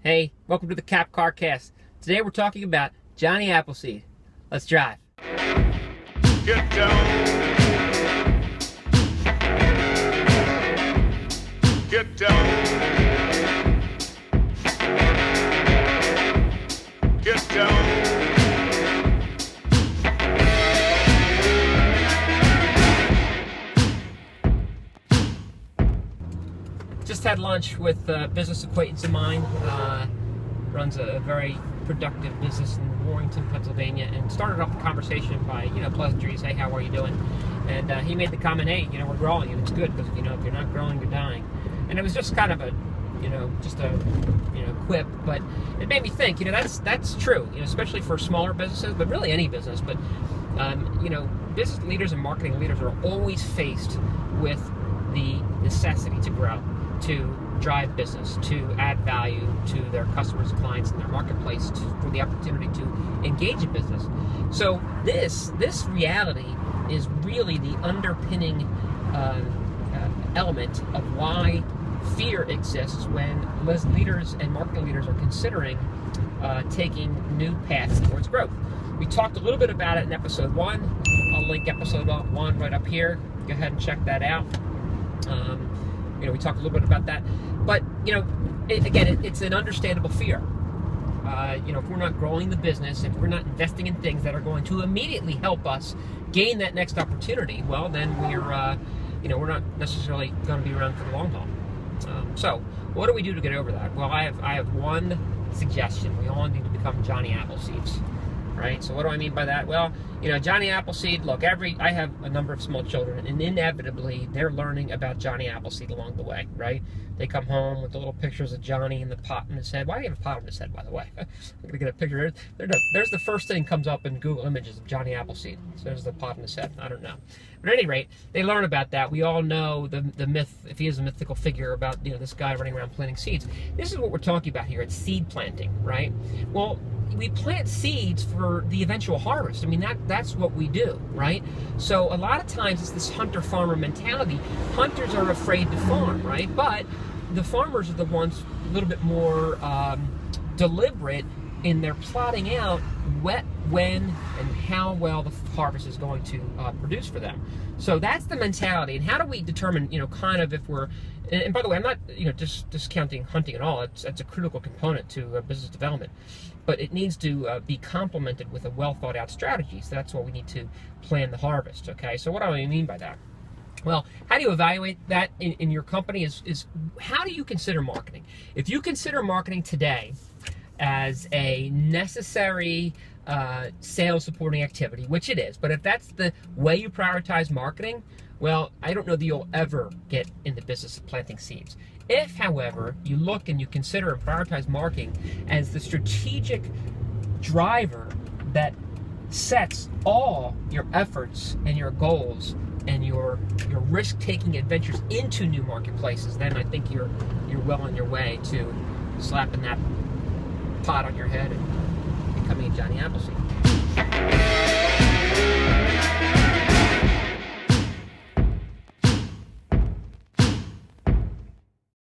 Hey, welcome to the Cap Car Cast. Today we're talking about Johnny Appleseed. Let's drive. Get down. Get down. Get down. Just had lunch with a business acquaintance of mine. Runs a very productive business in Warrington, Pennsylvania, and started off the conversation by, pleasantries. Hey, how are you doing? And he made the comment, hey, we're growing, and it's good because, if you're not growing, you're dying. And it was just kind of a, quip, but it made me think, that's true, especially for smaller businesses, but really any business. But, business leaders and marketing leaders are always faced with the necessity to grow, to drive business, to add value to their customers, clients, and their marketplace, for the opportunity to engage in business. So this reality is really the underpinning element of why fear exists when leaders and marketing leaders are considering taking new paths towards growth. We talked a little bit about it in episode 1. I'll link episode 1 right up here. Go ahead and check that out. We talked a little bit about that, but it's an understandable fear. If we're not growing the business, if we're not investing in things that are going to immediately help us gain that next opportunity, well, then we're not necessarily going to be around for the long haul. So, what do we do to get over that? Well, I have one suggestion. We all need to become Johnny Appleseeds. Right? So what do I mean by that? Well, Johnny Appleseed, look, I have a number of small children, and inevitably they're learning about Johnny Appleseed along the way, right? They come home with the little pictures of Johnny and the pot in his head. Why do you have a pot in his head, by the way? I'm going to get a picture. There's the first thing comes up in Google Images of Johnny Appleseed. So there's the pot in his head. I don't know. But at any rate, they learn about that. We all know the myth, if he is a mythical figure, about this guy running around planting seeds. This is what we're talking about here. It's seed planting, right? Well, we plant seeds for the eventual harvest. I mean, that's what we do, right? So a lot of times it's this hunter-farmer mentality. Hunters are afraid to farm, right? But the farmers are the ones a little bit more deliberate in their plotting out when and how well the harvest is going to produce for them. So that's the mentality. And how do we determine, kind of if we're, and by the way, I'm not, just discounting hunting at all. It's a critical component to business development. But it needs to be complemented with a well thought out strategy. So that's why we need to plan the harvest, okay? So what do I mean by that? Well, how do you evaluate that in your company is how do you consider marketing? If you consider marketing today as a necessary sales supporting activity, which it is, but if that's the way you prioritize marketing, well, I don't know that you'll ever get in the business of planting seeds. If, however, you look and you consider and prioritize marketing as the strategic driver that sets all your efforts and your goals and your risk-taking adventures into new marketplaces, then I think you're well on your way to slapping that pot on your head and becoming a Johnny Appleseed.